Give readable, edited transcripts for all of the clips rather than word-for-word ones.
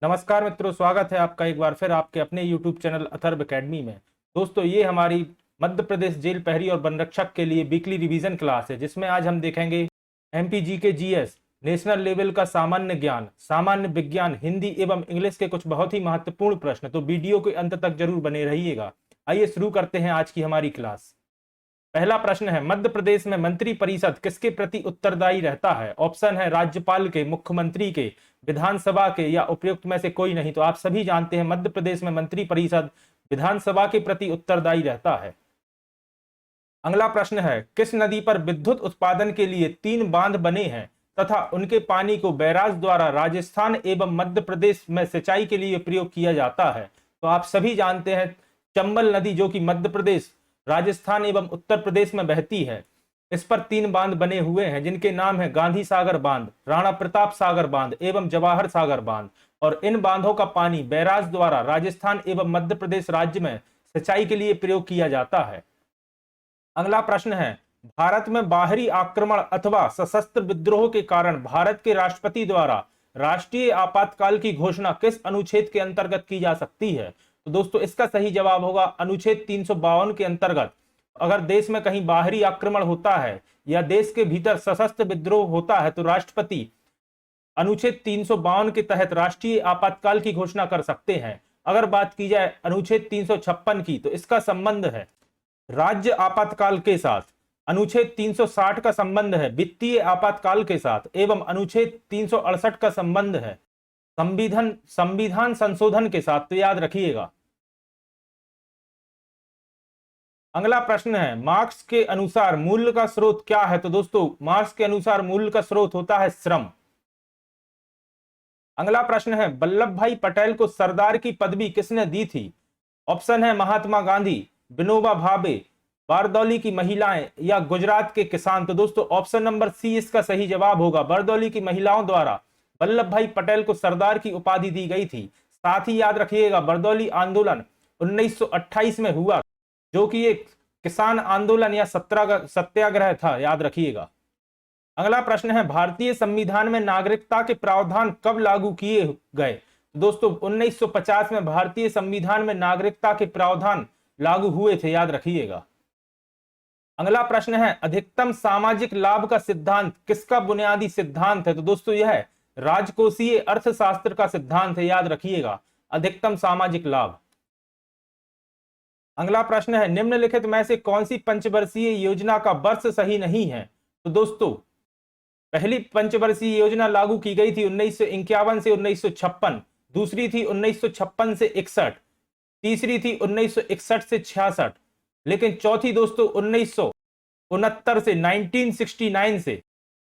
नमस्कार मित्रों, स्वागत है आपका एक बार फिर आपके अपने YouTube चैनल अथर्व एकेडमी में। दोस्तों, ये हमारी मध्य प्रदेश जेल प्रहरी और वन रक्षक के लिए वीकली रिवीजन क्लास है, जिसमें आज हम देखेंगे एमपीजी के जीएस, नेशनल लेवल का सामान्य ज्ञान, सामान्य विज्ञान, हिंदी एवं इंग्लिश के कुछ बहुत ही महत्वपूर्ण प्रश्न। तो वीडियो के अंत तक जरूर बने रहिएगा। आइए शुरू करते हैं आज की हमारी क्लास। पहला प्रश्न है, मध्य प्रदेश में मंत्री परिषद किसके प्रति उत्तरदायी रहता है? ऑप्शन है राज्यपाल के, मुख्यमंत्री के, विधानसभा के या उपयुक्त में से कोई नहीं। तो आप सभी जानते हैं मध्य प्रदेश में मंत्री परिषद विधानसभा के प्रति उत्तरदायी रहता है। अगला प्रश्न है, किस नदी पर विद्युत उत्पादन के लिए 3 बांध बने हैं तथा उनके पानी को बैराज द्वारा राजस्थान एवं मध्य प्रदेश में सिंचाई के लिए प्रयोग किया जाता है? तो आप सभी जानते हैं चंबल नदी, जो कि मध्य प्रदेश, राजस्थान एवं उत्तर प्रदेश में बहती है। इस पर 3 बांध बने हुए हैं, जिनके नाम है गांधी सागर बांध, राणा प्रताप सागर बांध एवं जवाहर सागर बांध। और इन बांधों का पानी बैराज द्वारा राजस्थान एवं मध्य प्रदेश राज्य में सिंचाई के लिए प्रयोग किया जाता है। अगला प्रश्न है, भारत में बाहरी आक्रमण अथवा सशस्त्र विद्रोह के कारण भारत के राष्ट्रपति द्वारा राष्ट्रीय आपातकाल की घोषणा किस अनुच्छेद के अंतर्गत की जा सकती है? तो दोस्तों, इसका सही जवाब होगा अनुच्छेद 352 के अंतर्गत। अगर देश में कहीं बाहरी आक्रमण होता है या देश के भीतर सशस्त्र विद्रोह होता है तो राष्ट्रपति अनुच्छेद 352 के तहत राष्ट्रीय आपातकाल की घोषणा कर सकते हैं। अगर बात की जाए अनुच्छेद 356 की, तो इसका संबंध है राज्य आपातकाल के साथ। अनुच्छेद 360 का संबंध है वित्तीय आपातकाल के साथ एवं अनुच्छेद 368 का संबंध है संविधान संशोधन के साथ। तो याद रखिएगा। अगला प्रश्न है, मार्क्स के अनुसार मूल्य का स्रोत क्या है? तो दोस्तों, मार्क्स के अनुसार मूल्य का स्रोत होता है श्रम। अगला प्रश्न है, वल्लभ भाई पटेल को सरदार की पदवी किसने दी थी? ऑप्शन है महात्मा गांधी, विनोबा भावे, बारदौली की महिलाएं या गुजरात के किसान। तो दोस्तों, ऑप्शन नंबर सी इसका सही जवाब होगा। बारदौली की महिलाओं द्वारा वल्लभ भाई पटेल को सरदार की उपाधि दी गई थी। साथ ही याद रखिएगा, बारदौली आंदोलन 1928 में हुआ, जो कि एक किसान आंदोलन या सत्याग्रह था। याद रखिएगा। अगला प्रश्न है, भारतीय संविधान में नागरिकता के प्रावधान कब लागू किए गए? दोस्तों, 1950 में भारतीय संविधान में नागरिकता के प्रावधान लागू हुए थे। याद रखिएगा। अगला प्रश्न है, अधिकतम सामाजिक लाभ का सिद्धांत किसका बुनियादी सिद्धांत है? तो दोस्तों, यह राजकोषीय अर्थशास्त्र का सिद्धांत है। याद रखिएगा, अधिकतम सामाजिक लाभ। अगला प्रश्न है, निम्नलिखित में से कौन सी पंचवर्षीय योजना का वर्ष सही नहीं है? तो दोस्तों, पहली पंचवर्षीय योजना लागू की गई थी 1951 से 1956, दूसरी थी 1956 से 61, तीसरी थी 1961 से 66, लेकिन चौथी दोस्तों 1969 से 1969 से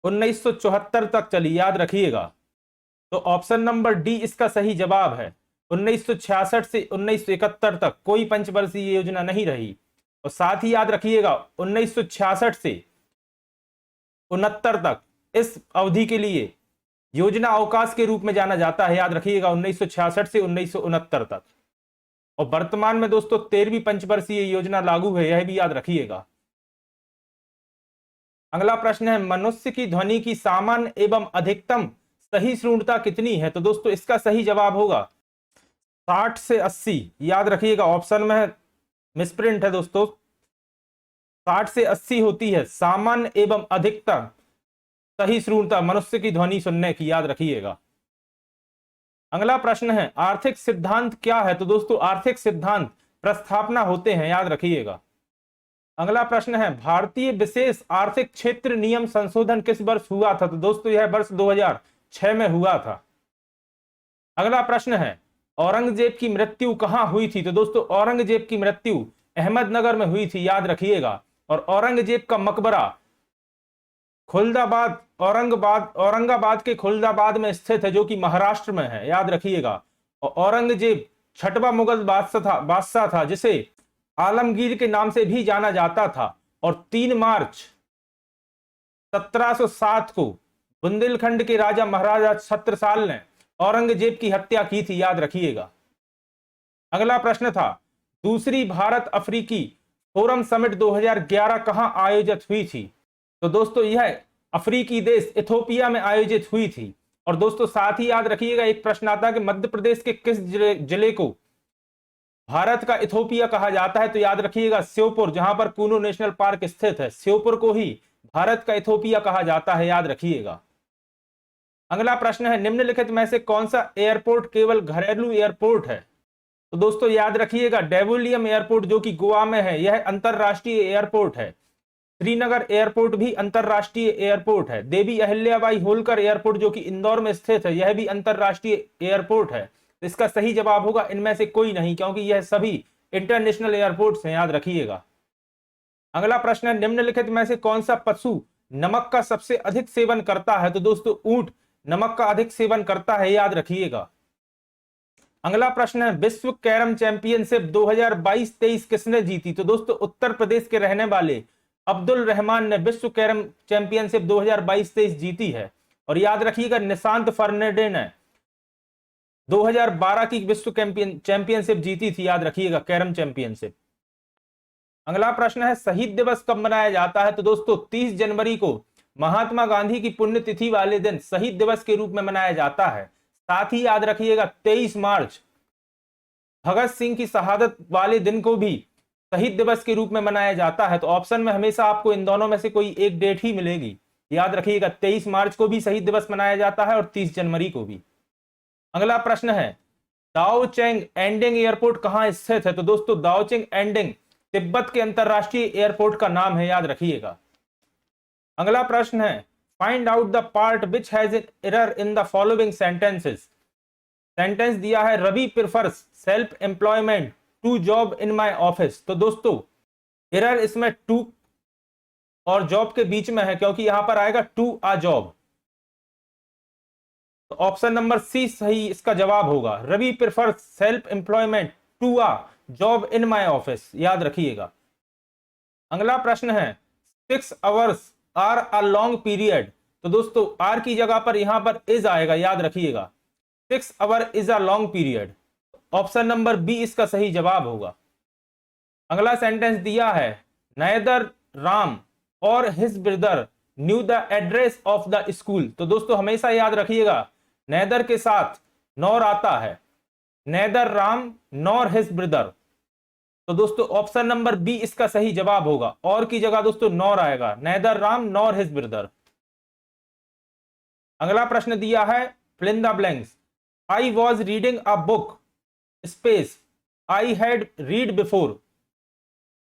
1974 तक चली। याद रखिएगा। तो ऑप्शन नंबर डी इसका सही जवाब है। 1966 से 1971 तक कोई पंचवर्षीय योजना नहीं रही। और साथ ही याद रखिएगा, 1966 से 69 तक इस अवधि के लिए योजना अवकाश के रूप में जाना जाता है। याद रखिएगा, 1966 से 1969 तक। और वर्तमान में दोस्तों 13वीं पंचवर्षीय योजना लागू है, यह भी याद रखिएगा। अगला प्रश्न है, मनुष्य की ध्वनि की सामान्य एवं अधिकतम सहिष्णुता कितनी है? तो दोस्तों, इसका सही जवाब होगा 60 से 80। याद रखिएगा, ऑप्शन में मिसप्रिंट है दोस्तों। 60 से 80 होती है सामान्य एवं अधिकतम सहिष्णुता मनुष्य की ध्वनि सुनने की। याद रखिएगा। अगला प्रश्न है, आर्थिक सिद्धांत क्या है? तो दोस्तों, आर्थिक सिद्धांत प्रस्थापना होते हैं। याद रखिएगा। अगला प्रश्न है, भारतीय विशेष आर्थिक क्षेत्र नियम संशोधन किस वर्ष हुआ था? तो दोस्तों, यह वर्ष 2006 में हुआ था। अगला प्रश्न है, औरंगजेब की मृत्यु कहां हुई थी? तो दोस्तों, औरंगजेब की मृत्यु अहमदनगर में हुई थी। याद रखिएगा। और औरंगजेब का मकबरा औरंगाबाद के खुलदाबाद में स्थित है, जो कि महाराष्ट्र में है। याद रखिएगा। और औरंगजेब छठवां मुगल बादशाह था, जिसे आलमगीर के नाम से भी जाना जाता था। और 3 मार्च 1707 को बुंदेलखंड के राजा महाराजा छत्रसाल ने औरंगजेब की हत्या की थी। याद रखिएगा। अगला प्रश्न था, दूसरी भारत अफ्रीकी फोरम समिट 2011 कहां आयोजित हुई थी? तो दोस्तों, यह अफ्रीकी देश इथोपिया में आयोजित हुई थी। और दोस्तों साथ ही याद रखिएगा एक प्रश्न आता है कि मध्य प्रदेश के किस जिले को भारत का इथोपिया कहा जाता है? तो याद रखिएगा श्योपुर, जहां पर कूनो नेशनल पार्क स्थित है, श्योपुर को ही भारत का इथोपिया कहा जाता है, याद रखिएगा। अगला प्रश्न है निम्नलिखित में से कौन सा एयरपोर्ट केवल घरेलू एयरपोर्ट है? तो दोस्तों याद रखिएगा डेवोलियम एयरपोर्ट जो कि गोवा में है, यह अंतरराष्ट्रीय एयरपोर्ट है। श्रीनगर एयरपोर्ट भी अंतरराष्ट्रीय एयरपोर्ट है। देवी अहिल्याबाई होलकर एयरपोर्ट जो कि इंदौर में स्थित है, यह भी अंतरराष्ट्रीय एयरपोर्ट है। तो इसका सही जवाब होगा इनमें से कोई नहीं, क्योंकि यह सभी इंटरनेशनल एयरपोर्ट्स हैं, याद रखिएगा। अगला प्रश्न है निम्नलिखित में से कौन सा पशु नमक का सबसे अधिक सेवन करता है? तो दोस्तों ऊंट नमक का अधिक सेवन करता है, याद रखिएगा। अगला प्रश्न है विश्व कैरम चैंपियनशिप 2022-23 किसने जीती? तो दोस्तों उत्तर प्रदेश के रहने वाले अब्दुल रहमान ने विश्व कैरम चैंपियनशिप 2022-23 जीती है। और याद रखिएगा निशांत फर्नांडे ने 2012 की विश्व चैंपियनशिप जीती थी, याद रखिएगा कैरम चैंपियनशिप। अगला प्रश्न है शहीद दिवस कब मनाया जाता है? तो दोस्तों 30 जनवरी को महात्मा गांधी की पुण्यतिथि वाले दिन शहीद दिवस के रूप में मनाया जाता है। साथ ही याद रखिएगा 23 मार्च भगत सिंह की शहादत वाले दिन को भी शहीद दिवस के रूप में मनाया जाता है। तो ऑप्शन में हमेशा आपको इन दोनों में से कोई एक डेट ही मिलेगी, याद रखिएगा 23 मार्च को भी शहीद दिवस मनाया जाता है और 30 जनवरी को भी। अगला प्रश्न है दाओचेंग एंडिंग एयरपोर्ट कहां स्थित है? तो दोस्तों दाओचेंग एंडिंग तिब्बत के अंतरराष्ट्रीय एयरपोर्ट का नाम है, याद रखिएगा। अगला प्रश्न है find out the part which has an error in the following sentences. Sentence दिया है Ravi prefers self employment to job in my office. तो दोस्तों एरर इसमें टू और जॉब के बीच में है, क्योंकि यहां पर आएगा टू अ जॉब। तो ऑप्शन नंबर सी सही इसका जवाब होगा, Ravi prefers self employment to a job in my office, याद रखिएगा। अगला प्रश्न है 6 hours are a long period. तो दोस्तों आर की जगह पर यहां पर इज आएगा, याद रखिएगा 6 hour is a long period. Option number B इसका सही जवाब होगा। अगला सेंटेंस दिया है नेदर राम और his brother new the address of the school. तो दोस्तों हमेशा याद रखिएगा नेदर के साथ नॉर आता है, neither Ram nor his brother. तो दोस्तों ऑप्शन नंबर बी इसका सही जवाब होगा, और की जगह दोस्तों नॉर आएगा, neither Ram nor his brother. अगला प्रश्न दिया है fill in the blanks. I was reading a book space I had read before.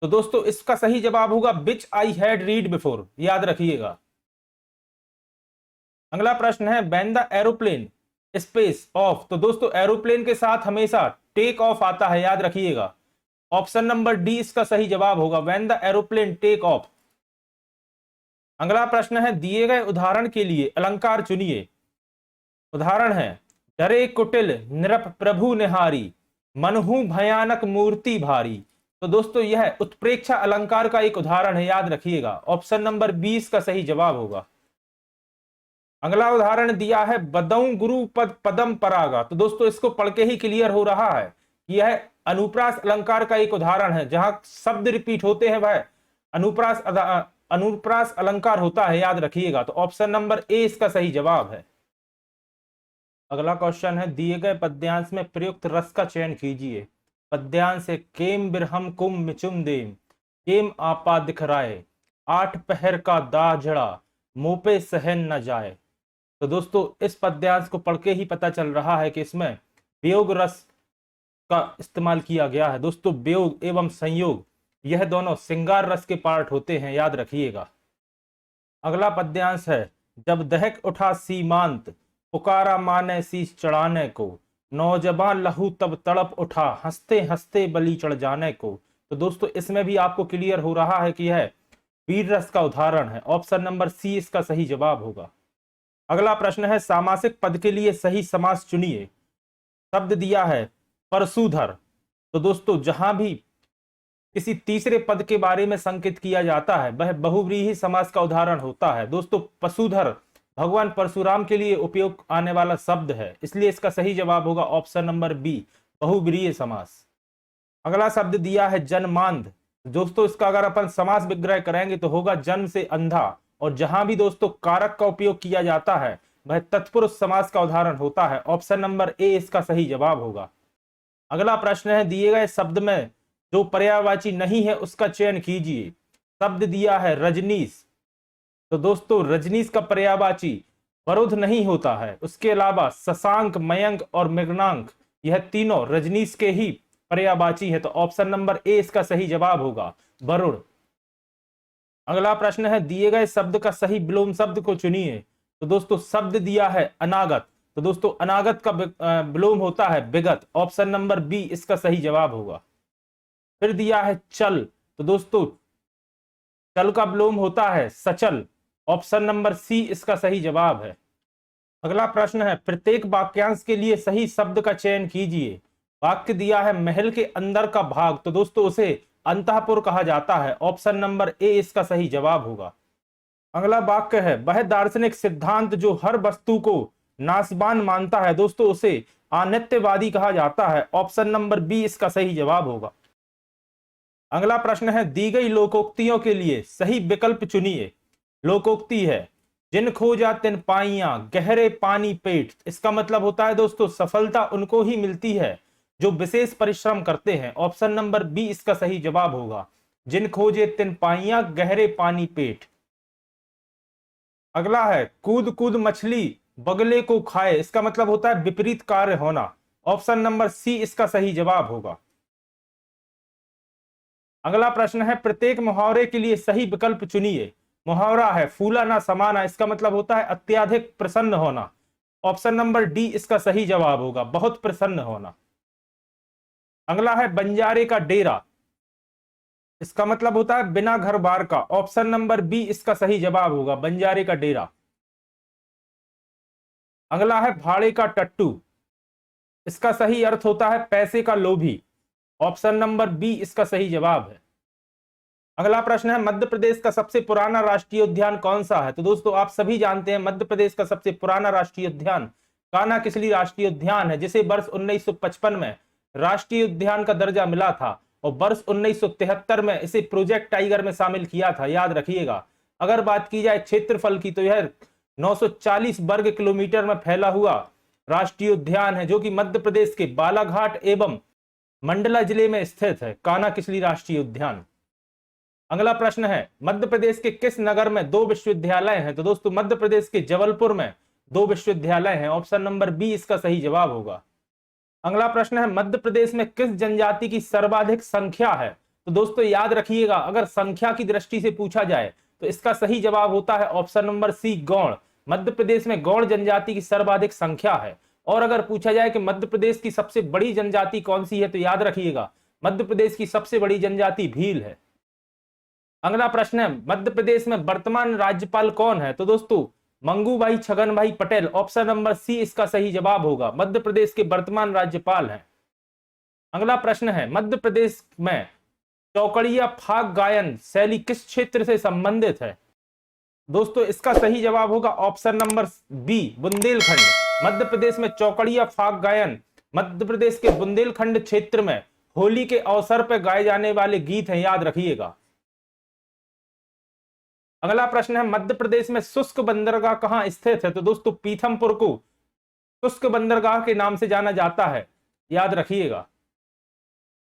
तो दोस्तों इसका सही जवाब होगा which I had read before, याद रखिएगा। अगला प्रश्न है when the aeroplane space off. तो दोस्तों एरोप्लेन के साथ हमेशा टेक ऑफ आता है, याद रखिएगा। ऑप्शन नंबर डी इसका सही जवाब होगा when the aeroplane take off. अगला प्रश्न है दिए गए उदाहरण के लिए अलंकार चुनिए। उदाहरण है डरे कुटिल निरप प्रभु निहारी मनहु भयानक मूर्ति भारी। तो दोस्तों यह उत्प्रेक्षा अलंकार का एक उदाहरण है, याद रखिएगा। ऑप्शन नंबर 20 का सही जवाब होगा। अगला उदाहरण दिया है बदऊ गुरु पद पदम परागा। तो दोस्तों इसको पढ़ के ही क्लियर हो रहा है कि यह अनुप्रास अलंकार का एक उदाहरण है, जहां शब्द रिपीट होते हैं वह अनुप्रास अलंकार होता है, याद रखिएगा। तो ऑप्शन नंबर ए इसका सही जवाब है। अगला क्वेश्चन है दिए गए पद्यांश में प्रयुक्त रस का चयन कीजिए। पद्यांश है केम बिरहम कुम मिचुम देम केम आपा दिखराए 8 पहर का दाझड़ा मोपे सहन न जाए। तो दोस्तों इस पद्यांश को पढ़ के ही पता चल रहा है कि इसमें वियोग रस का इस्तेमाल किया गया है। दोस्तों वियोग एवं संयोग यह दोनों श्रृंगार रस के पार्ट होते हैं, याद रखिएगा। अगला पद्यांश है जब दहक उठा सीमांत पुकारा माने शीश चढ़ाने को नौजवान लहू तब तड़प उठा हंसते हंसते बलि चढ़ जाने को। तो दोस्तों इसमें भी आपको क्लियर हो रहा है कि यह वीर रस का उदाहरण है। ऑप्शन नंबर सी इसका सही जवाब होगा। अगला प्रश्न है सामासिक पद के लिए सही समास चुनिए। शब्द दिया है परशुधर। तो दोस्तों जहां भी किसी तीसरे पद के बारे में संकेत किया जाता है वह बहुव्रीहि समास का उदाहरण होता है। दोस्तों पशुधर भगवान परशुराम के लिए उपयोग आने वाला शब्द है, इसलिए इसका सही जवाब होगा ऑप्शन नंबर बी बहुव्रीहि समास। अगला शब्द दिया है जन्मांध। दोस्तों इसका अगर अपन समास विग्रह करेंगे तो होगा जन्म से अंधा। और जहां भी दोस्तों कारक का उपयोग किया जाता है वह तत्पुरुष समास का उदाहरण होता है। ऑप्शन नंबर ए इसका सही जवाब होगा। अगला प्रश्न है, दिए गए शब्द में जो पर्यायवाची नहीं है उसका चयन कीजिए। शब्द दिया है रजनीश, तो दोस्तों रजनीश का पर्यायवाची वरुध नहीं होता है। उसके अलावा शशांक, मयंक और मृगांक, यह तीनों रजनीश के ही पर्यायवाची है, तो ऑप्शन नंबर ए इसका सही जवाब होगा, वरुण। अगला प्रश्न है, दिए गए शब्द का सही विलोम शब्द को चुनिए। तो दोस्तों शब्द दिया है अनागत, तो दोस्तों अनागत का विलोम होता है विगत। ऑप्शन नंबर बी इसका सही जवाब होगा। फिर दिया है चल, तो दोस्तों चल का विलोम होता है सचल। ऑप्शन नंबर सी इसका सही जवाब है। अगला प्रश्न है, प्रत्येक वाक्यांश के लिए सही शब्द का चयन कीजिए। वाक्य दिया है महल के अंदर का भाग, तो दोस्तों उसे अंतःपुर कहा जाता है। ऑप्शन नंबर ए इसका सही जवाब होगा। अगला वाक्य है, वह दार्शनिक सिद्धांत जो हर वस्तु को नाशवान मानता है, दोस्तों उसे अनित्यवादी कहा जाता है। ऑप्शन नंबर बी इसका सही जवाब होगा। अगला प्रश्न है, दी गई लोकोक्तियों के लिए सही विकल्प चुनिए। लोकोक्ति है, जिन खोजा तिन पाइयां, गहरे पानी पेट। इसका मतलब होता है दोस्तों सफलता उनको ही मिलती है जो विशेष परिश्रम करते हैं। ऑप्शन नंबर बी इसका सही जवाब होगा, जिन खोजे तिन पाइयां, गहरे पानी पेट। अगला है, कूद कूद मछली बगले को खाए। इसका मतलब होता है विपरीत कार्य होना। ऑप्शन नंबर सी इसका सही जवाब होगा। अगला प्रश्न है, प्रत्येक मुहावरे के लिए सही विकल्प चुनिए। मुहावरा है फूला ना समाना, इसका मतलब होता है अत्यधिक प्रसन्न होना। ऑप्शन नंबर डी इसका सही जवाब होगा, बहुत प्रसन्न होना। अगला है, बंजारे का डेरा, इसका मतलब होता है बिना घर बार का। ऑप्शन नंबर बी इसका सही जवाब होगा, बंजारे का डेरा। अगला है, भाड़े का टट्टू, इसका सही अर्थ होता है पैसे का लोभी। ऑप्शन नंबर बी इसका सही जवाब है। अगला प्रश्न है, मध्य प्रदेश का सबसे पुराना राष्ट्रीय उद्यान कौन सा है। तो दोस्तों आप सभी जानते हैं मध्य प्रदेश का सबसे पुराना राष्ट्रीय उद्यान कान्हा किसली राष्ट्रीय उद्यान है, जिसे वर्ष 1955 में राष्ट्रीय उद्यान का दर्जा मिला था और वर्ष 1973 में इसे प्रोजेक्ट टाइगर में शामिल किया था, याद रखिएगा। अगर बात की जाए क्षेत्रफल की, तो यह 940 वर्ग किलोमीटर में फैला हुआ राष्ट्रीय उद्यान है, जो कि मध्य प्रदेश के बालाघाट एवं मंडला जिले में स्थित है, कान्हा किसली राष्ट्रीय उद्यान। अगला प्रश्न है, मध्य प्रदेश के किस नगर में 2 विश्वविद्यालय हैं। तो दोस्तों मध्य प्रदेश के जबलपुर में 2 विश्वविद्यालय हैं। ऑप्शन नंबर बी इसका सही जवाब होगा। अगला प्रश्न है, मध्य प्रदेश में किस जनजाति की सर्वाधिक संख्या है। तो दोस्तों याद रखिएगा, अगर संख्या की दृष्टि से पूछा जाए तो इसका सही जवाब होता है ऑप्शन नंबर सी, गौड़। मध्य प्रदेश में गौड़ जनजाति की सर्वाधिक संख्या है। और अगर पूछा जाए कि मध्य प्रदेश की सबसे बड़ी जनजाति कौन सी है, तो याद रखिएगा मध्य प्रदेश की सबसे बड़ी जनजाति भील है। अगला प्रश्न है, मध्य प्रदेश में वर्तमान राज्यपाल कौन है। तो दोस्तों मंगू भाई छगन भाई पटेल। ऑप्शन नंबर सी इसका सही जवाब होगा, मध्य प्रदेश के वर्तमान राज्यपाल हैं। अगला प्रश्न है, मध्य प्रदेश में चौकड़िया फाग गायन शैली किस क्षेत्र से संबंधित है। दोस्तों इसका सही जवाब होगा option number B, Bundelkhand. Madhya Pradesh में चौकड़िया फाग गायन मध्य प्रदेश के बुंदेलखंड क्षेत्र में होली के अवसर पर गाए जाने वाले गीत हैं, याद रखिएगा। अगला प्रश्न है, मध्य प्रदेश में शुष्क बंदरगाह कहां स्थित है। तो दोस्तों पीथमपुर को शुष्क बंदरगाह के नाम से जाना जाता है, याद रखिएगा।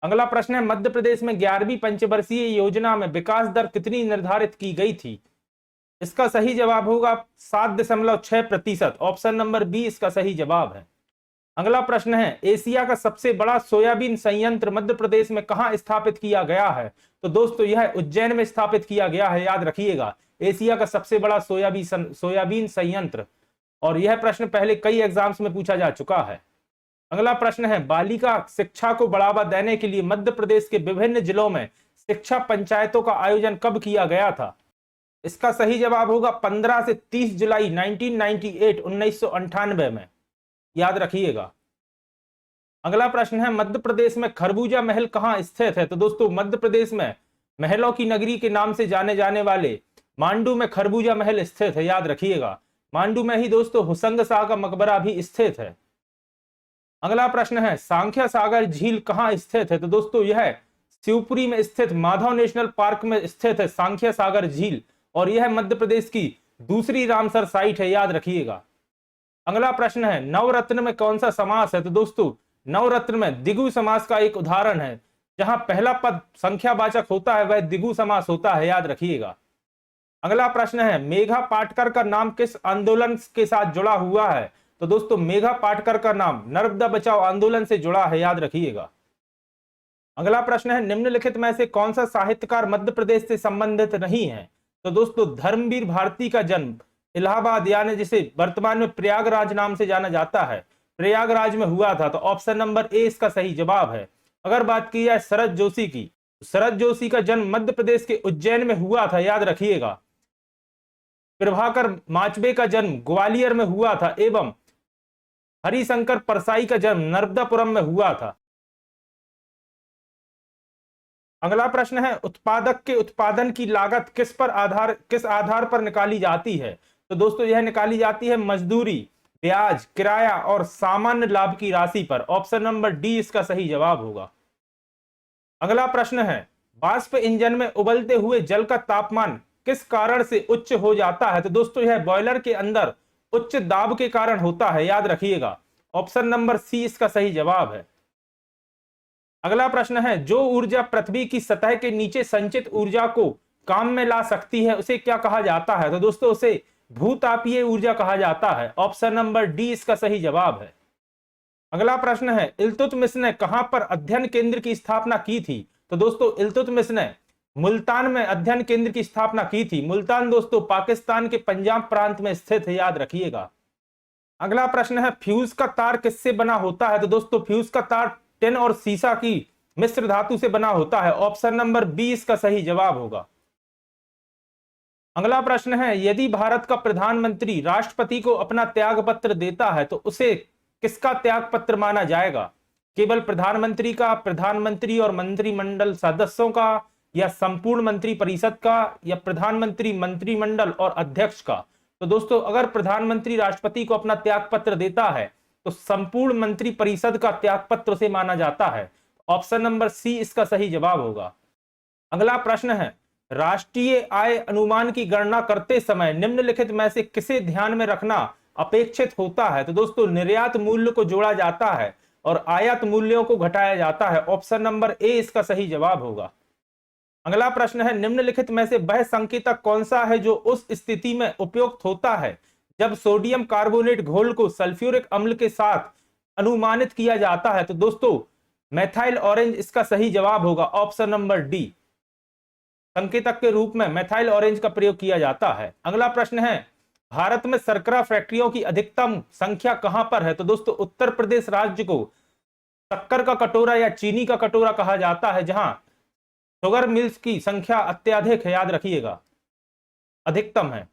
अगला प्रश्न है, मध्य प्रदेश में 11वीं पंचवर्षीय योजना में विकास दर कितनी निर्धारित की गई थी। इसका सही जवाब होगा 7.6%। ऑप्शन नंबर बी इसका सही जवाब है। अगला प्रश्न है, एशिया का सबसे बड़ा सोयाबीन संयंत्र मध्य प्रदेश में कहां स्थापित किया गया है। तो दोस्तों यह उज्जैन में स्थापित किया गया है, याद रखिएगा। एशिया का सबसे बड़ा सोयाबीन संयंत्र, और यह प्रश्न पहले कई एग्जाम्स में पूछा जा चुका है। अगला प्रश्न है, बालिका शिक्षा को बढ़ावा देने के लिए मध्य प्रदेश के विभिन्न जिलों में शिक्षा पंचायतों का आयोजन कब किया गया था। इसका सही जवाब होगा 15 से 30 जुलाई 1998 में, याद रखिएगा। अगला प्रश्न है, मध्य प्रदेश में खरबूजा महल कहां स्थित है। तो दोस्तों मध्य प्रदेश में महलों की नगरी के नाम से जाने जाने वाले मांडू में खरबूजा महल स्थित है, याद रखिएगा। मांडू में ही दोस्तों हुसंग शाह का मकबरा भी स्थित है। अगला प्रश्न है, सांख्या सागर झील कहां स्थित है। तो दोस्तों यह शिवपुरी में स्थित माधव नेशनल पार्क में स्थित है सांख्या सागर झील, और यह मध्य प्रदेश की दूसरी रामसर साइट है, याद रखिएगा। अगला प्रश्न है नवरत्न में कौन सा समास है? तो दोस्तों नवरत्न में द्विगु समास का एक उदाहरण है, जहां पहला पद संख्यावाचक होता है वह द्विगु समास होता है, याद रखिएगा। अगला प्रश्न है मेघा पाटकर का नाम किस आंदोलन के साथ जुड़ा हुआ है? तो दोस्तों मेघा पाटकर का नाम नर्मदा बचाओ आंदोलन से जुड़ा है, याद रखिएगा। अगला प्रश्न है निम्नलिखित में से कौन सा साहित्यकार मध्य प्रदेश से संबंधित नहीं है? तो दोस्तों धर्मवीर भारती का जन्म इलाहाबाद यानी जिसे वर्तमान में प्रयागराज नाम से जाना जाता है, प्रयागराज में हुआ था, तो ऑप्शन नंबर ए इसका सही जवाब है। अगर बात की जाए शरद जोशी की, शरद जोशी का जन्म मध्य प्रदेश के उज्जैन में हुआ था, याद रखिएगा। प्रभाकर माचबे का जन्म ग्वालियर में हुआ था एवं हरिशंकर परसाई का जन्म नर्मदापुरम में हुआ था। अगला प्रश्न है उत्पादक के उत्पादन की लागत किस आधार पर निकाली जाती है? तो दोस्तों यह निकाली जाती है मजदूरी, ब्याज, किराया और सामान्य लाभ की राशि पर। ऑप्शन नंबर डी इसका सही जवाब होगा। अगला प्रश्न है वाष्प इंजन में उबलते हुए जल का तापमान किस कारण से उच्च हो जाता है? तो दोस्तों यह बॉयलर के अंदर उच्च दाब के कारण होता है, याद रखिएगा। ऑप्शन नंबर सी इसका सही जवाब है। अगला प्रश्न है जो ऊर्जा पृथ्वी की सतह के नीचे संचित ऊर्जा को काम में ला सकती है उसे क्या कहा जाता है? तो दोस्तों उसे भूतापीय ऊर्जा कहा जाता है। ऑप्शन नंबर डी इसका सही जवाब है। अगला प्रश्न है इल्तुतमिश ने कहां पर अध्ययन केंद्र की स्थापना की थी? तो दोस्तों इल्तुतमिश ने मुल्तान में अध्ययन केंद्र की स्थापना की थी। मुल्तान दोस्तों पाकिस्तान के पंजाब प्रांत में स्थित है, याद रखिएगा। अगला प्रश्न है फ्यूज का तार किससे बना होता है? तो दोस्तों फ्यूज का तार टिन और सीसा की मिश्र धातु से बना होता है। ऑप्शन नंबर बी इसका सही जवाब होगा। अगला प्रश्न है यदि भारत का प्रधानमंत्री राष्ट्रपति को अपना त्याग पत्र देता है तो उसे किसका त्याग पत्र माना जाएगा? केवल प्रधानमंत्री का, प्रधानमंत्री और मंत्रिमंडल सदस्यों का, या संपूर्ण मंत्री परिषद का, या प्रधानमंत्री मंत्रिमंडल और अध्यक्ष का? तो दोस्तों अगर प्रधानमंत्री राष्ट्रपति को अपना त्याग पत्र देता है तो संपूर्ण मंत्री परिषद का त्याग पत्र से माना जाता है। ऑप्शन नंबर सी इसका सही जवाब होगा। अगला प्रश्न है राष्ट्रीय आय अनुमान की गणना करते समय निम्नलिखित में से किसे ध्यान में रखना अपेक्षित होता है? तो दोस्तों निर्यात मूल्य को जोड़ा जाता है और आयात मूल्यों को घटाया जाता है। ऑप्शन नंबर ए इसका सही जवाब होगा। अगला प्रश्न है निम्नलिखित में से वह संकेतक कौन सा है जो उस स्थिति में उपयुक्त होता है जब सोडियम कार्बोनेट घोल को सल्फ्यूरिक अम्ल के साथ अनुमानित किया जाता है? तो दोस्तों मेथाइल ऑरेंज इसका सही जवाब होगा। ऑप्शन नंबर डी संकेतक के रूप में मेथाइल ऑरेंज का प्रयोग किया जाता है। अगला प्रश्न है भारत में शर्करा फैक्ट्रियों की अधिकतम संख्या कहां पर है? तो दोस्तों उत्तर प्रदेश राज्य को शक्कर का कटोरा या चीनी का कटोरा कहा जाता है, जहां शुगर मिल्स की संख्या अत्यधिक है, याद रखिएगा, अधिकतम है।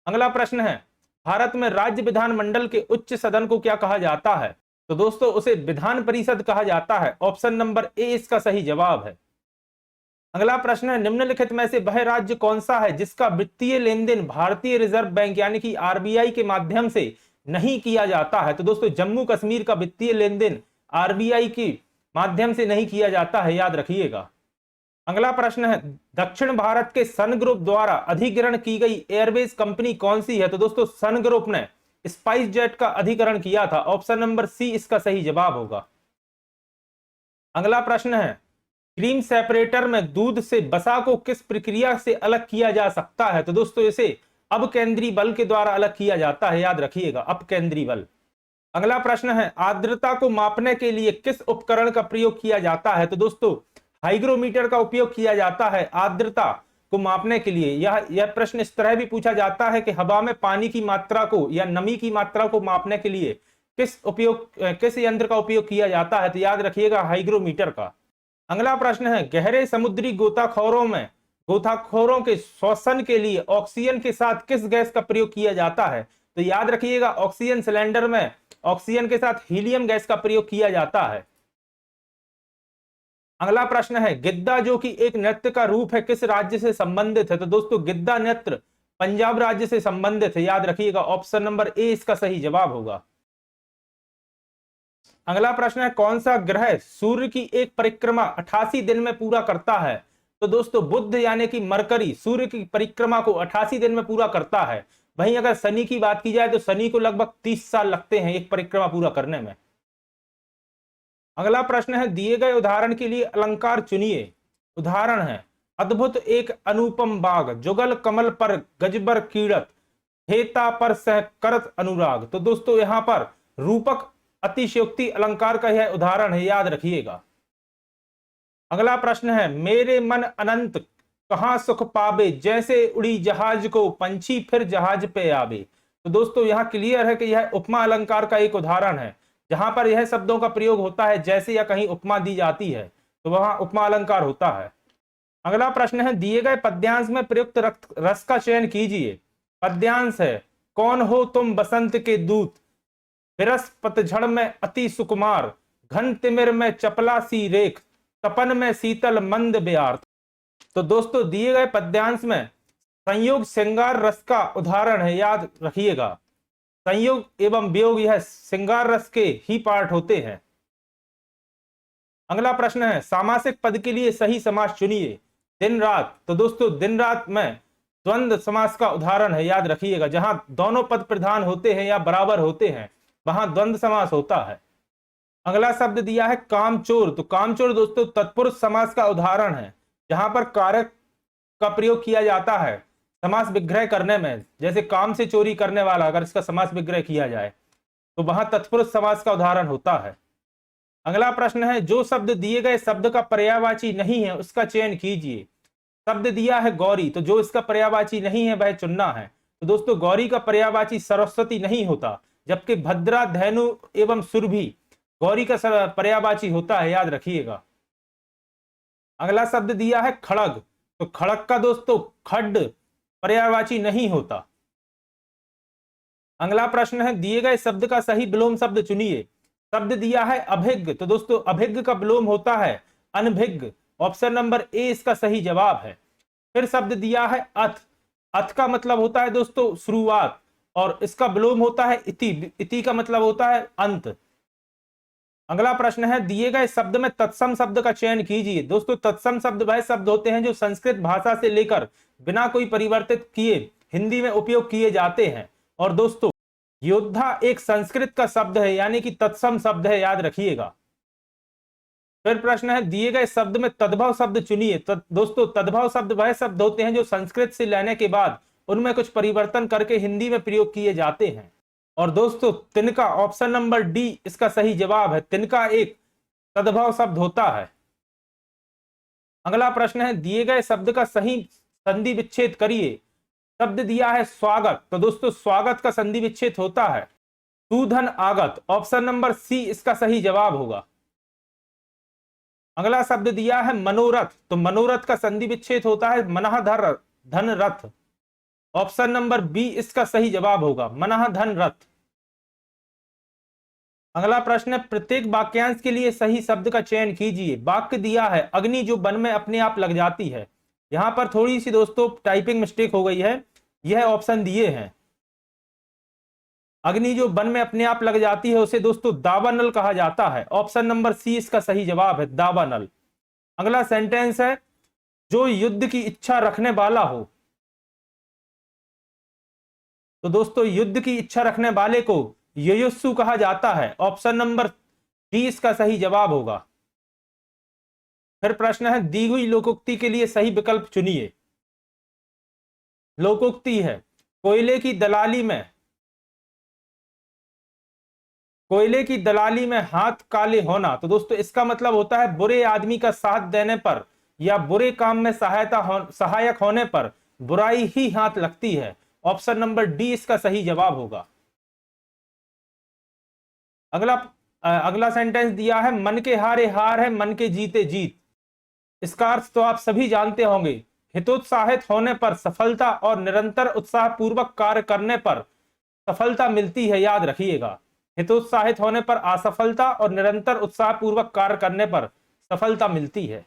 अगला प्रश्न है भारत में राज्य विधानमंडल के उच्च सदन को क्या कहा जाता है? तो दोस्तों उसे विधान परिषद कहा जाता है। ऑप्शन नंबर ए इसका सही जवाब है। अगला प्रश्न है निम्नलिखित में से वह राज्य कौन सा है जिसका वित्तीय लेन देन भारतीय रिजर्व बैंक यानी कि आरबीआई के माध्यम से नहीं किया जाता है? तो दोस्तों जम्मू कश्मीर का वित्तीय लेन देन आरबीआई के माध्यम से नहीं किया जाता है, याद रखिएगा। अगला प्रश्न है दक्षिण भारत के सन ग्रुप द्वारा अधिग्रहण की गई एयरवेज कंपनी कौन सी है? तो दोस्तों सन ग्रुप ने स्पाइस जेट का अधिग्रहण किया था। ऑप्शन नंबर सी इसका सही जवाब होगा। अगला प्रश्न है क्रीम सेपरेटर में दूध से वसा को किस प्रक्रिया से अलग किया जा सकता है? तो दोस्तों इसे अपकेंद्री बल के द्वारा अलग किया जाता है, याद रखिएगा, अपकेंद्री बल। अगला प्रश्न है आर्द्रता को मापने के लिए किस उपकरण का प्रयोग किया जाता है? तो दोस्तों हाइग्रोमीटर का उपयोग किया जाता है आर्द्रता को मापने के लिए। यह प्रश्न इस तरह भी पूछा जाता है कि हवा में पानी की मात्रा को या नमी की मात्रा को मापने के लिए किस यंत्र का उपयोग किया जाता है? तो याद रखिएगा हाइग्रोमीटर का। अगला प्रश्न है गहरे समुद्री गोताखोरों के श्वसन के लिए ऑक्सीजन के साथ किस गैस का प्रयोग किया जाता है? तो याद रखिएगा ऑक्सीजन सिलेंडर में ऑक्सीजन के साथ हीलियम गैस का प्रयोग किया जाता है। अगला प्रश्न है गिद्दा जो कि एक नृत्य का रूप है किस राज्य से संबंधित है? तो दोस्तों गिद्दा नृत्य पंजाब राज्य से संबंधित है, याद रखिएगा। ऑप्शन नंबर ए इसका सही जवाब होगा। अगला प्रश्न है कौन सा ग्रह सूर्य की एक परिक्रमा 88 दिन में पूरा करता है? तो दोस्तों बुध यानी कि मरकरी सूर्य की परिक्रमा को 88 दिन में पूरा करता है। वहीं अगर शनि की बात की जाए तो शनि को लगभग 30 साल लगते हैं एक परिक्रमा पूरा करने में। अगला प्रश्न है, दिए गए उदाहरण के लिए अलंकार चुनिए। उदाहरण है, अद्भुत एक अनुपम बाग, जुगल कमल पर गजबर कीड़त, हेता पर सह करत अनुराग। तो दोस्तों यहां पर रूपक अतिशयोक्ति अलंकार का यह उदाहरण है, याद रखिएगा। अगला प्रश्न है, मेरे मन अनंत कहां सुख पावे, जैसे उड़ी जहाज को पंछी फिर जहाज पे आवे। तो दोस्तों यहां क्लियर है कि यह उपमा अलंकार का एक उदाहरण है, जहां पर यह शब्दों का प्रयोग होता है जैसे या कहीं उपमा दी जाती है तो वहां उपमा अलंकार होता है। अगला प्रश्न है, दिए गए पद्यांश में प्रयुक्त रस का चयन कीजिए। पद्यांश है, कौन हो तुम बसंत के दूत, विरस पतझड़ में अति सुकुमार, घन तिमिर में चपला सी रेख, तपन में शीतल मंद ब्यार। तो दोस्तों दिए गए पद्यांश में संयोग श्रृंगार रस का उदाहरण है, याद रखिएगा। संयोग एवं वियोग यह श्रृंगार रस के ही पार्ट होते हैं। अगला प्रश्न है, सामासिक पद के लिए सही समास चुनिए। दिन रात, तो दोस्तों दिन रात में द्वंद्व समास का उदाहरण है, याद रखिएगा। जहां दोनों पद प्रधान होते हैं या बराबर होते हैं वहां द्वंद्व समास होता है। अगला शब्द दिया है कामचोर, तो कामचोर दोस्तों तत्पुरुष समास का उदाहरण है, जहां पर कारक का प्रयोग किया जाता है समास विग्रह करने में। जैसे काम से चोरी करने वाला, अगर इसका समास विग्रह किया जाए तो वहां तत्पुरुष समास का उदाहरण होता है। अगला प्रश्न है, जो शब्द दिए गए शब्द का पर्यायवाची नहीं है उसका चयन कीजिए। शब्द दिया है गौरी, तो जो इसका पर्यायवाची नहीं है वह चुनना है। तो दोस्तों गौरी का पर्यायवाची सरस्वती नहीं होता, जबकि भद्रा, धैनु एवं सुरभि गौरी का पर्यायवाची होता है, याद रखिएगा। अगला शब्द दिया है खड़ग, तो खड़ग का दोस्तों खड्ड पर्यायवाची नहीं होता। अगला प्रश्न है, दिए गए शब्द का सही विलोम शब्द चुनिए। शब्द दिया है अभिज्ञ, तो दोस्तों अभिज्ञ का विलोम होता है अनभिज्ञ। ऑप्शन नंबर ए इसका सही जवाब है। फिर शब्द दिया है अथ, अथ का मतलब होता है दोस्तों शुरुआत और इसका विलोम होता है इति, इति का मतलब होता है अंत। अगला प्रश्न है, दिए गए शब्द में तत्सम शब्द का चयन कीजिए। दोस्तों तत्सम शब्द वह शब्द होते हैं जो संस्कृत भाषा से लेकर बिना कोई परिवर्तित किए हिंदी में उपयोग किए जाते हैं। और दोस्तों योद्धा एक संस्कृत का शब्द है, यानी कि तत्सम शब्द है, याद रखिएगा। फिर प्रश्न है, दिए गए शब्द में तद्भव शब्द चुनिए। दोस्तों तद्भव शब्द वह शब्द होते हैं जो संस्कृत से लेने के बाद उनमें कुछ परिवर्तन करके हिंदी में प्रयोग किए जाते हैं। और दोस्तों तिनका, ऑप्शन नंबर डी इसका सही जवाब है। तिनका एक तद्भव शब्द होता है। अगला प्रश्न है, दिए गए शब्द का सही संधि विच्छेद करिए। शब्द दिया है स्वागत, तो दोस्तों स्वागत का संधि विच्छेद होता है सुधन आगत। ऑप्शन नंबर सी इसका सही जवाब होगा। अगला शब्द दिया है मनोरथ, तो मनोरथ का संधि विच्छेद होता है मनहधर धन रथ। ऑप्शन नंबर बी इसका सही जवाब होगा, मनह धन रथ। अगला प्रश्न है, प्रत्येक वाक्यांश के लिए सही शब्द का चयन कीजिए। वाक्य दिया है अग्नि जो वन में अपने आप लग जाती है। यहां पर थोड़ी सी दोस्तों टाइपिंग मिस्टेक हो गई है, यह ऑप्शन दिए हैं। अग्नि जो वन में अपने आप लग जाती है उसे दोस्तों दावानल कहा जाता है। ऑप्शन नंबर सी इसका सही जवाब है, दावानल। अगला सेंटेंस है, जो युद्ध की इच्छा रखने वाला हो। तो दोस्तों युद्ध की इच्छा रखने वाले को युयुत्सु कहा जाता है। ऑप्शन नंबर डी इसका सही जवाब होगा। फिर प्रश्न है, दी हुई लोकोक्ति के लिए सही विकल्प चुनिए। लोकोक्ति है, कोयले की दलाली में हाथ काले होना। तो दोस्तों इसका मतलब होता है बुरे आदमी का साथ देने पर या बुरे काम में सहायक होने पर बुराई ही हाथ लगती है। ऑप्शन नंबर डी इसका सही जवाब होगा। अगला सेंटेंस दिया है, मन के हारे हार है, मन के जीते जीत। इसका अर्थ तो आप सभी जानते होंगे, हितोत्साहित होने पर सफलता और निरंतर उत्साह पूर्वक कार्य करने पर सफलता मिलती है, याद रखिएगा। हितोत्साहित होने पर असफलता और निरंतर उत्साह पूर्वक कार्य करने पर सफलता मिलती है।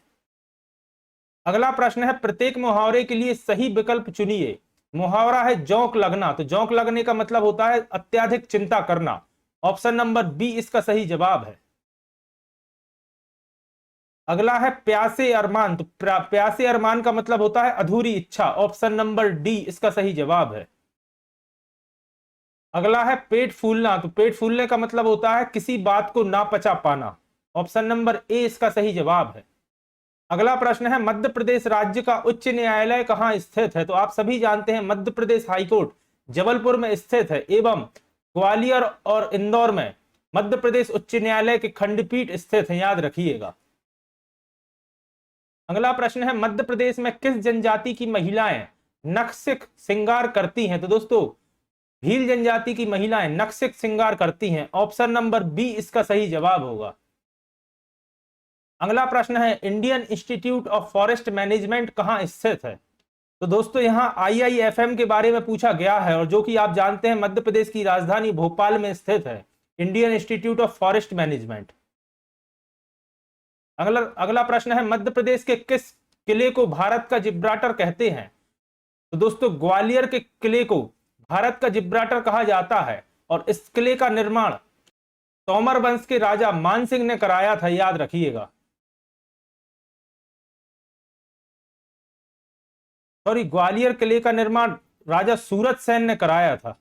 अगला प्रश्न है, प्रत्येक मुहावरे के लिए सही विकल्प चुनिए। मुहावरा है जोंक लगना, तो जोंक लगने का मतलब होता है अत्यधिक चिंता करना। ऑप्शन नंबर बी इसका सही जवाब है। अगला है प्यासे अरमान, तो प्यासे अरमान का मतलब होता है अधूरी इच्छा। ऑप्शन नंबर डी इसका सही जवाब है। अगला है पेट फूलना। तो पेट फूलने का मतलब होता है किसी बात को ना पचा पाना। ऑप्शन नंबर ए इसका सही जवाब है। अगला प्रश्न है मध्य प्रदेश राज्य का उच्च न्यायालय कहां स्थित है। तो आप सभी जानते हैं मध्य प्रदेश हाईकोर्ट जबलपुर में स्थित है एवं ग्वालियर और इंदौर में मध्य प्रदेश उच्च न्यायालय के खंडपीठ स्थित है, याद रखिएगा। अगला प्रश्न है मध्य प्रदेश में किस जनजाति की महिलाएं नक्सिक श्रृंगार करती हैं। तो दोस्तों भील जनजाति की महिलाएं नक्सिक श्रृंगार करती हैं। ऑप्शन नंबर बी इसका सही जवाब होगा। अगला प्रश्न है Indian institute of forest management कहां स्थित है। तो दोस्तों यहां IIFM के बारे में पूछा गया है और जो कि आप जानते हैं मध्य प्रदेश की राजधानी भोपाल में स्थित है Indian institute of forest management. अगला प्रश्न है मध्य प्रदेश के किस किले को भारत का जिब्राल्टर कहते हैं। तो दोस्तों ग्वालियर के किले को भारत का जिब्राल्टर कहा जाता है और इस किले का निर्माण तोमर वंश के राजा मानसिंह ने कराया था, याद रखिएगा। सॉरी, ग्वालियर किले का निर्माण राजा सूरत सेन ने कराया था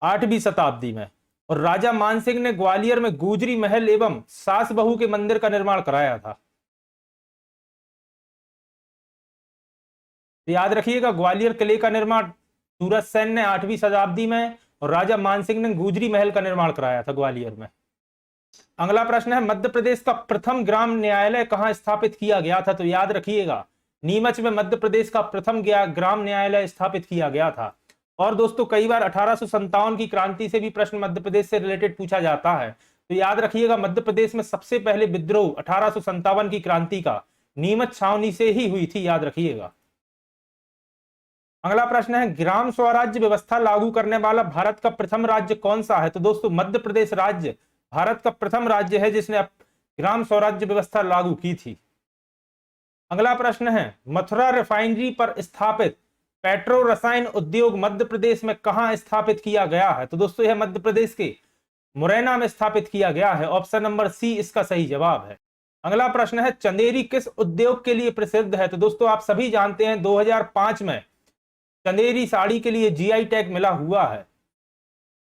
8वीं शताब्दी में और राजा मानसिंह ने ग्वालियर में गुजरी महल एवं सास बहू के मंदिर का निर्माण कराया था। तो याद रखिएगा ग्वालियर किले का निर्माण सूरत सेन ने 8वीं शताब्दी में और राजा मानसिंह ने गुजरी महल का निर्माण कराया था ग्वालियर में। अगला प्रश्न है मध्य प्रदेश का प्रथम ग्राम न्यायालय कहां स्थापित किया गया था। तो याद रखिएगा नीमच में मध्य प्रदेश का प्रथम ग्राम न्यायालय स्थापित किया गया था। और दोस्तों कई बार 1857 की क्रांति से भी प्रश्न मध्य प्रदेश से रिलेटेड पूछा जाता है। तो याद रखिएगा मध्य प्रदेश में सबसे पहले विद्रोह 1857 की क्रांति का नीमच छावनी से ही हुई थी, याद रखिएगा। अगला प्रश्न है ग्राम स्वराज्य व्यवस्था लागू करने वाला भारत का प्रथम राज्य कौन सा है। तो दोस्तों मध्य प्रदेश राज्य भारत का प्रथम राज्य है जिसने ग्राम स्वराज्य व्यवस्था लागू की थी। अगला प्रश्न है मथुरा रिफाइनरी पर स्थापित पेट्रो रसायन उद्योग मध्य प्रदेश में कहां स्थापित किया गया है। तो दोस्तों यह मध्य प्रदेश के मुरैना में स्थापित किया गया है। ऑप्शन नंबर सी इसका सही जवाब है। अगला प्रश्न है चंदेरी किस उद्योग के लिए प्रसिद्ध है। तो दोस्तों आप सभी जानते हैं 2005 में चंदेरी साड़ी के लिए GI टैग मिला हुआ है।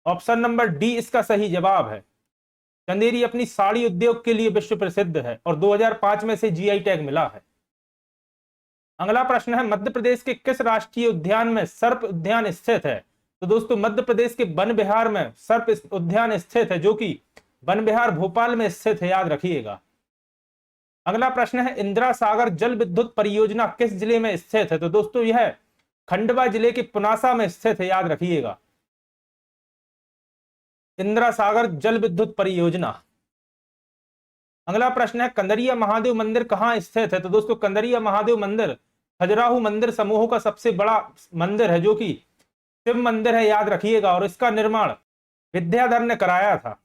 ऑप्शन नंबर डी इसका सही जवाब है। चंदेरी अपनी साड़ी उद्योग के लिए विश्व प्रसिद्ध है और 2005 में से GI टैग मिला है। अगला प्रश्न है मध्य प्रदेश के किस राष्ट्रीय उद्यान में सर्प उद्यान स्थित है। तो दोस्तों मध्य प्रदेश के वन विहार में सर्प उद्यान स्थित है जो कि वन विहार भोपाल में स्थित है, याद रखिएगा। अगला प्रश्न है इंदिरा सागर जल विद्युत परियोजना किस जिले में स्थित है। तो दोस्तों यह खंडवा जिले के पुनासा में स्थित है, याद रखिएगा। इंदिरा सागर जल विद्युत परियोजना। अगला प्रश्न है कंदरिया महादेव मंदिर कहां स्थित है। तो दोस्तों कंदरिया महादेव मंदिर खजुराहो मंदिर समूह का सबसे बड़ा मंदिर है जो कि शिव मंदिर है, याद रखिएगा। और इसका निर्माण विद्याधर ने कराया था।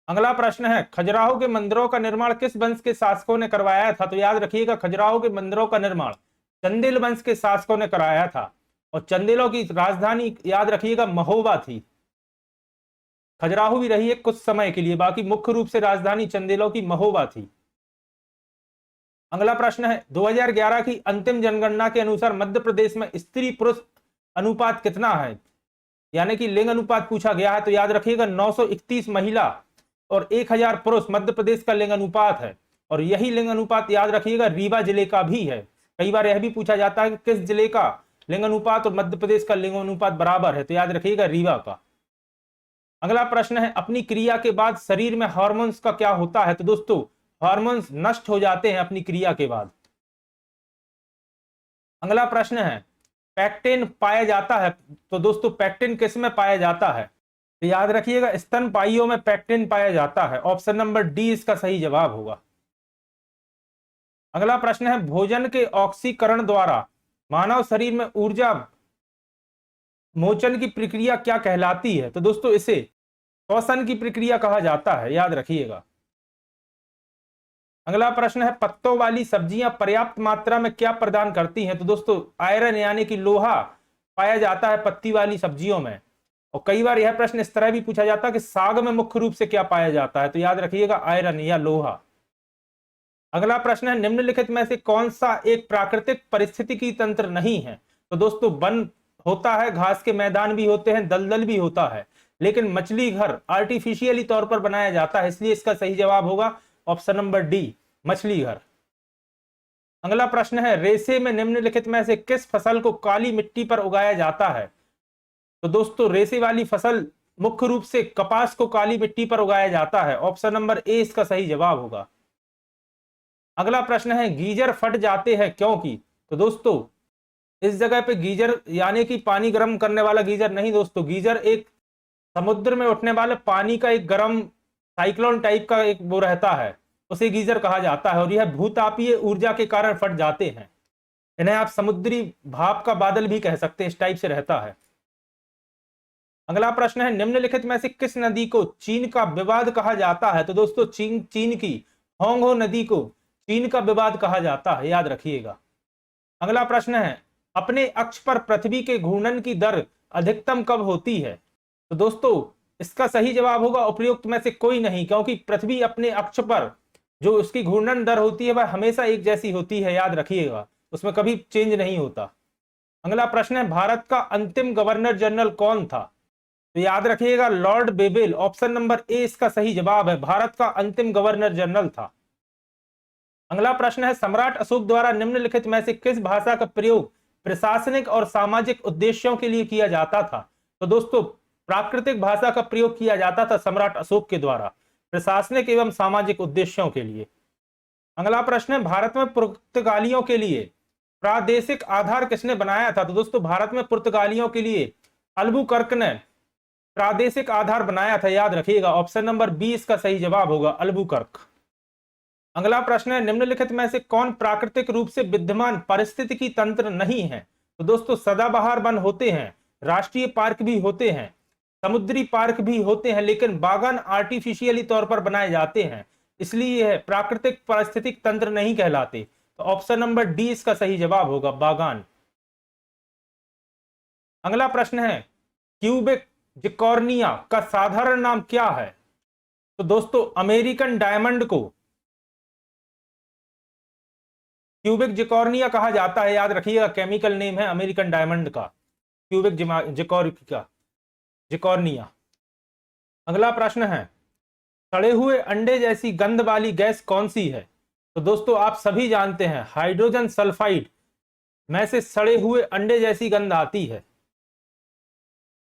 अगला प्रश्न है खजुराहो के मंदिरों का निर्माण किस वंश के शासकों ने करवाया था। तो याद रखिएगा खजुराहो के मंदिरों का निर्माण चंदेल वंश के शासकों ने कराया था और चंदेलों की राजधानी याद रखिएगा महोबा थी। खजुराहो भी रही है कुछ समय के लिए, बाकी मुख्य रूप से राजधानी चंदेलों की महोबा थी। अगला प्रश्न है 2011 की अंतिम जनगणना के अनुसार मध्य प्रदेश में स्त्री पुरुष अनुपात कितना है, यानी कि लिंग अनुपात पूछा गया है। तो याद रखिएगा 931 महिला और 1000 पुरुष मध्य प्रदेश का लिंग अनुपात है। और यही लिंग अनुपात याद रखिएगा रीवा जिले का भी है। कई बार यह भी पूछा जाता है कि किस जिले का लिंग अनुपात और मध्य प्रदेश का लिंग अनुपात बराबर है, तो याद रखिएगा रीवा का। अगला प्रश्न है अपनी क्रिया के बाद शरीर में हार्मोन्स का क्या होता है। तो दोस्तों हार्मोन्स नष्ट हो जाते हैं अपनी क्रिया के बाद। अगला प्रश्न है पैक्टिन पाया जाता है। तो दोस्तों पैक्टिन किस में पाया जाता है। तो याद रखिएगा स्तनपायियों में पैक्टिन पाया जाता है। ऑप्शन नंबर डी इसका सही जवाब होगा। अगला प्रश्न है भोजन के ऑक्सीकरण द्वारा मानव शरीर में ऊर्जा मोचन की प्रक्रिया क्या कहलाती है। तो दोस्तों इसे श्वसन की प्रक्रिया कहा जाता है, याद रखिएगा। अगला प्रश्न है पत्तों वाली सब्जियां पर्याप्त मात्रा में क्या प्रदान करती हैं। तो दोस्तों आयरन यानी कि लोहा पाया जाता है पत्ती वाली सब्जियों में। और कई बार यह प्रश्न इस तरह भी पूछा जाता है कि साग में मुख्य रूप से क्या पाया जाता है। तो याद रखिएगा आयरन या लोहा। अगला प्रश्न है निम्नलिखित में से कौन सा एक प्राकृतिक पारिस्थितिकी तंत्र नहीं है। तो दोस्तों वन होता है, घास के मैदान भी होते हैं, दलदल भी होता है, लेकिन मछली घर आर्टिफिशियली तौर पर बनाया जाता है, इसलिए इसका सही जवाब होगा ऑप्शन नंबर डी, मछली घर। अगला प्रश्न है, रेसे में निम्नलिखित में से किस फसल को काली मिट्टी पर उगाया जाता है? तो दोस्तों रेसे वाली फसल मुख्य रूप से कपास को काली मिट्टी पर उगाया जाता है, ऑप्शन नंबर ए इसका सही जवाब होगा। अगला प्रश्न है, गीजर फट जाते हैं क्योंकि? तो दोस्तों इस जगह पे गीजर यानी कि पानी गर्म करने वाला गीजर नहीं दोस्तों, गीजर एक समुद्र में उठने वाले पानी का एक गर्म साइक्लोन टाइप का एक वो रहता है, उसे गीजर कहा जाता है, और यह भूतापीय ऊर्जा के कारण फट जाते हैं। इन्हें आप समुद्री भाप का बादल भी कह सकते हैं, इस टाइप से रहता है। अगला प्रश्न है, निम्नलिखित में से किस नदी को चीन का विवाद कहा जाता है? तो दोस्तों चीन की होंगहो नदी को चीन का विवाद कहा जाता है, याद रखिएगा। अगला प्रश्न है, अपने अक्ष पर पृथ्वी के घूर्णन की दर अधिकतम कब होती है? तो दोस्तों इसका सही जवाब होगा उपयुक्त में से कोई नहीं, क्योंकि पृथ्वी अपने अक्ष पर जो उसकी घूर्णन दर होती है वह हमेशा एक जैसी होती है, याद रखिएगा, उसमें कभी चेंज नहीं होता। अगला प्रश्न है, भारत का अंतिम गवर्नर जनरल कौन था? तो याद रखिएगा लॉर्ड बेबेल, ऑप्शन नंबर ए इसका सही जवाब है, भारत का अंतिम गवर्नर जनरल था। अगला प्रश्न है, सम्राट अशोक द्वारा निम्नलिखित में से किस भाषा का प्रयोग प्रशासनिक और सामाजिक उद्देश्यों के लिए किया जाता था? तो दोस्तों प्राकृतिक भाषा का प्रयोग किया जाता था सम्राट अशोक के द्वारा प्रशासनिक एवं सामाजिक उद्देश्यों के लिए। अगला प्रश्न है, भारत में पुर्तगालियों के लिए प्रादेशिक आधार किसने बनाया था? तो दोस्तों भारत में पुर्तगालियों के लिए अल्बुकर्क ने प्रादेशिक आधार बनाया था, याद रखिएगा, ऑप्शन नंबर बी इसका सही जवाब होगा, अल्बुकर्क। अगला प्रश्न है, निम्नलिखित में से कौन प्राकृतिक रूप से विद्यमान पारिस्थितिकी तंत्र नहीं है? तो दोस्तों सदाबहार वन होते हैं, राष्ट्रीय पार्क भी होते हैं, समुद्री पार्क भी होते हैं, लेकिन बागान आर्टिफिशियली तौर पर बनाए जाते हैं, इसलिए यह प्राकृतिक पारिस्थितिक तंत्र नहीं कहलाते। तो ऑप्शन नंबर डी इसका सही जवाब होगा, बागान। अगला प्रश्न है, क्यूबिक जिकॉर्निया का साधारण नाम क्या है? तो दोस्तों अमेरिकन डायमंड को क्यूबिक जिकॉर्निया कहा जाता है, याद रखिएगा, केमिकल नेम है अमेरिकन डायमंड का, क्यूबिक जिकॉर्निया। अगला प्रश्न है, सड़े हुए अंडे जैसी गंध वाली गैस कौन सी है? तो दोस्तों आप सभी जानते हैं हाइड्रोजन सल्फाइड में से सड़े हुए अंडे जैसी गंध आती है।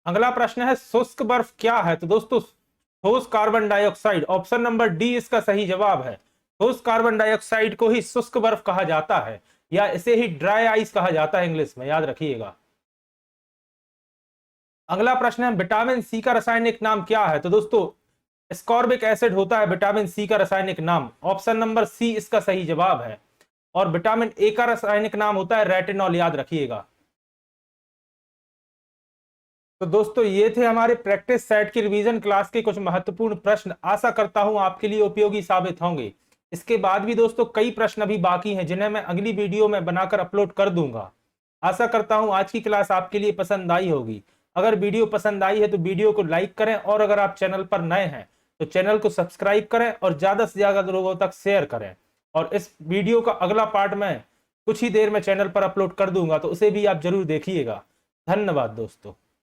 अगला प्रश्न है, शुष्क बर्फ क्या है? तो दोस्तों ठोस carbon dioxide, option number D इसका सही जवाब है, ठोस कार्बन डाइऑक्साइड को ही शुष्क बर्फ कहा जाता है, या इसे ही ड्राई आइस कहा जाता है इंग्लिश में, याद रखिएगा। अगला प्रश्न है, विटामिन सी का रासायनिक नाम क्या है? तो दोस्तों एस्कॉर्बिक एसिड होता है विटामिन सी का रासायनिक नाम, ऑप्शन नंबर सी इसका सही जवाब है, और विटामिन ए का रासायनिक नाम होता है रेटिनॉल, याद रखिएगा। तो दोस्तों ये थे हमारे प्रैक्टिस सेट की रिवीजन क्लास के कुछ महत्वपूर्ण प्रश्न, आशा करता हूं आपके लिए उपयोगी साबित होंगे। इसके बाद भी दोस्तों कई प्रश्न अभी बाकी हैं जिन्हें मैं अगली वीडियो में बनाकर अपलोड कर दूंगा। आशा करता हूं आज की क्लास आपके लिए पसंद आई होगी। अगर वीडियो पसंद आई है तो वीडियो को लाइक करें, और अगर आप चैनल पर नए हैं तो चैनल को सब्सक्राइब करें और ज्यादा से ज्यादा लोगों तक शेयर करें। और इस वीडियो का अगला पार्ट मैं कुछ ही देर में चैनल पर अपलोड कर दूंगा, तो उसे भी आप जरूर देखिएगा। धन्यवाद दोस्तों।